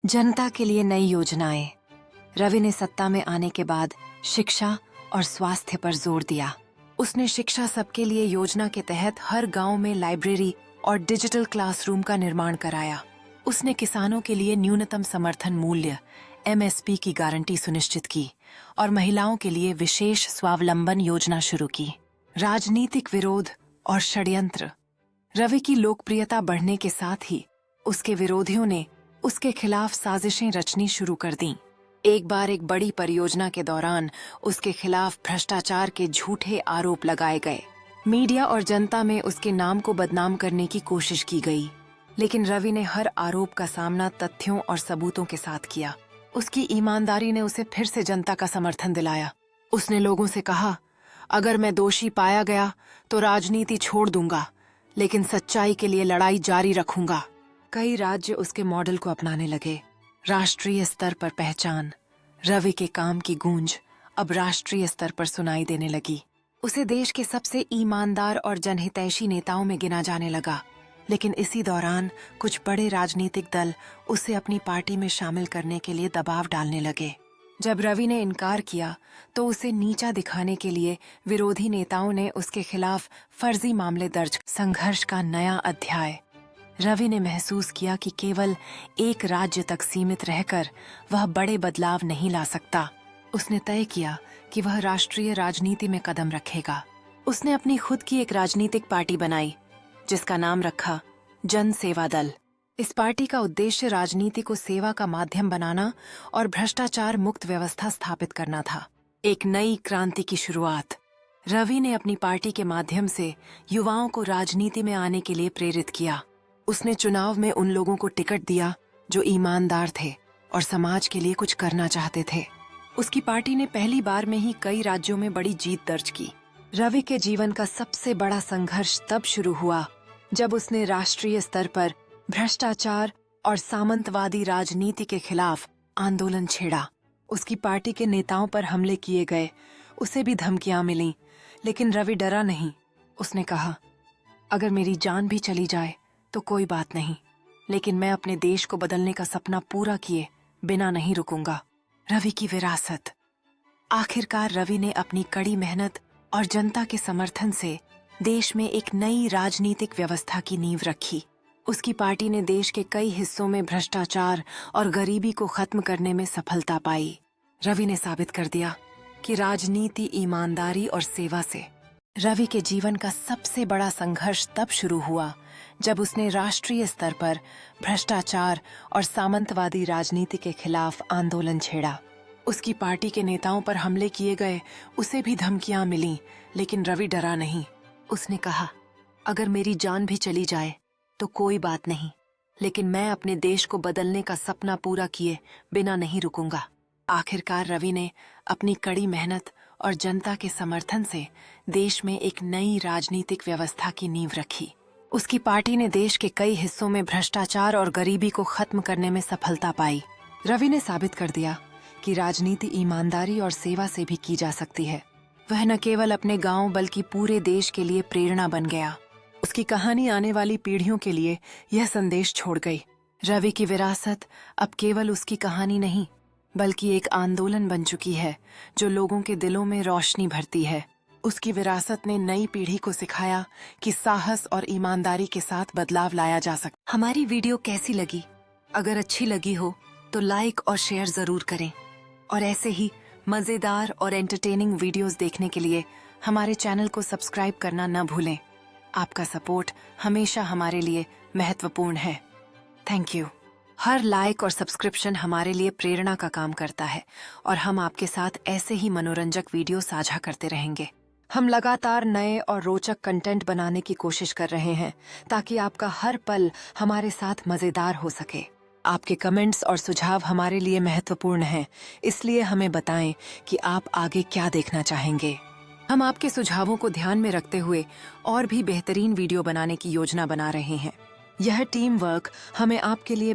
जनता के लिए नई योजनाएं। रवि ने सत्ता में आने के बाद शिक्षा और स्वास्थ्य पर जोर दिया। उसने शिक्षा सबके लिए योजना के तहत हर गांव में लाइब्रेरी और डिजिटल क्लासरूम का निर्माण कराया। उसने किसानों के लिए न्यूनतम समर्थन मूल्य (MSP) की गारंटी सुनिश्चित की और महिलाओं के लिए विशेष स्वावलंबन योजना शुरू की। राजनीतिक विरोध और षड्यंत्र। रवि की लोकप्रियता बढ़ने के साथ ही उसके विरोधियों ने उसके खिलाफ साजिशें रचनी शुरू कर दीं। एक बार एक बड़ी परियोजना के दौरान उसके खिलाफ भ्रष्टाचार के झूठे आरोप लगाए गए। मीडिया और जनता में उसके नाम को बदनाम करने की कोशिश की गई, लेकिन रवि ने हर आरोप का सामना तथ्यों और सबूतों के साथ किया। उसकी ईमानदारी ने उसे फिर से जनता का समर्थन दिलाया। उसने लोगों से कहा, अगर मैं दोषी पाया गया तो राजनीति छोड़ दूंगा, लेकिन सच्चाई के लिए लड़ाई जारी रखूंगा। कई राज्य उसके मॉडल को अपनाने लगे। राष्ट्रीय स्तर पर पहचान। रवि के काम की गूंज अब राष्ट्रीय स्तर पर सुनाई देने लगी। उसे देश के सबसे ईमानदार और जनहितैषी नेताओं में गिना जाने लगा। लेकिन इसी दौरान कुछ बड़े राजनीतिक दल उसे अपनी पार्टी में शामिल करने के लिए दबाव डालने लगे। जब रवि ने इनकार किया तो उसे नीचा दिखाने के लिए विरोधी नेताओं ने उसके खिलाफ फर्जी मामले दर्ज। संघर्ष का नया अध्याय। रवि ने महसूस किया कि केवल एक राज्य तक सीमित रहकर वह बड़े बदलाव नहीं ला सकता। उसने तय किया कि वह राष्ट्रीय राजनीति में कदम रखेगा। उसने अपनी खुद की एक राजनीतिक पार्टी बनाई, जिसका नाम रखा जन सेवा दल। इस पार्टी का उद्देश्य राजनीति को सेवा का माध्यम बनाना और भ्रष्टाचार मुक्त व्यवस्था स्थापित करना था। एक नई क्रांति की शुरुआत। रवि ने अपनी पार्टी के माध्यम से युवाओं को राजनीति में आने के लिए प्रेरित किया। उसने चुनाव में उन लोगों को टिकट दिया जो ईमानदार थे और समाज के लिए कुछ करना चाहते थे। उसकी पार्टी ने पहली बार में ही कई राज्यों में बड़ी जीत दर्ज की। रवि के जीवन का सबसे बड़ा संघर्ष तब शुरू हुआ जब उसने राष्ट्रीय स्तर पर भ्रष्टाचार और सामंतवादी राजनीति के खिलाफ आंदोलन छेड़ा। उसकी पार्टी के नेताओं पर हमले किए गए, उसे भी धमकियां मिलीं, लेकिन रवि डरा नहीं। उसने कहा, अगर मेरी जान भी चली जाए तो कोई बात नहीं, लेकिन मैं अपने देश को बदलने का सपना पूरा किए बिना नहीं रुकूंगा। रवि की विरासत। आखिरकार रवि ने अपनी कड़ी मेहनत और जनता के समर्थन से देश में एक नई राजनीतिक व्यवस्था की नींव रखी। उसकी पार्टी ने देश के कई हिस्सों में भ्रष्टाचार और गरीबी को खत्म करने में सफलता पाई। रवि ने साबित कर दिया कि राजनीति ईमानदारी और सेवा से। रवि के जीवन का सबसे बड़ा संघर्ष तब शुरू हुआ जब उसने राष्ट्रीय स्तर पर भ्रष्टाचार और सामंतवादी राजनीति के खिलाफ आंदोलन छेड़ा। उसकी पार्टी के नेताओं पर हमले किए गए, उसे भी धमकियां मिलीं, लेकिन रवि डरा नहीं। उसने कहा, अगर मेरी जान भी चली जाए तो कोई बात नहीं, लेकिन मैं अपने देश को बदलने का सपना पूरा किए बिना नहीं रुकूंगा। आखिरकार रवि ने अपनी कड़ी मेहनत और जनता के समर्थन से देश में एक नई राजनीतिक व्यवस्था की नींव रखी। उसकी पार्टी ने देश के कई हिस्सों में भ्रष्टाचार और गरीबी को खत्म करने में सफलता पाई। रवि ने साबित कर दिया कि राजनीति ईमानदारी और सेवा से भी की जा सकती है। वह न केवल अपने गांव बल्कि पूरे देश के लिए प्रेरणा बन गया। उसकी कहानी आने वाली पीढ़ियों के लिए यह संदेश छोड़ गई। रवि की विरासत अब केवल उसकी कहानी नहीं, बल्कि एक आंदोलन बन चुकी है जो लोगों के दिलों में रोशनी भरती है। उसकी विरासत ने नई पीढ़ी को सिखाया कि साहस और ईमानदारी के साथ बदलाव लाया जा सकता। हमारी वीडियो कैसी लगी? अगर अच्छी लगी हो तो लाइक और शेयर जरूर करें, और ऐसे ही मजेदार और एंटरटेनिंग वीडियोस देखने के लिए हमारे चैनल को सब्सक्राइब करना न भूलें। आपका सपोर्ट हमेशा हमारे लिए महत्वपूर्ण है। Thank you. हर लाइक और सब्सक्रिप्शन हमारे लिए प्रेरणा का काम करता है और हम आपके साथ ऐसे ही मनोरंजक वीडियो साझा करते रहेंगे। हम लगातार नए और रोचक कंटेंट बनाने की कोशिश कर रहे हैं ताकि आपका हर पल हमारे साथ मजेदार हो सके। आपके कमेंट्स और सुझाव हमारे लिए महत्वपूर्ण हैं, इसलिए हमें बताएं कि आप आगे क्या देखना चाहेंगे। हम आपके सुझावों को ध्यान में रखते हुए और भी बेहतरीन वीडियो बनाने की योजना बना रहे हैं। यह टीम वर्क हमें आपके लिए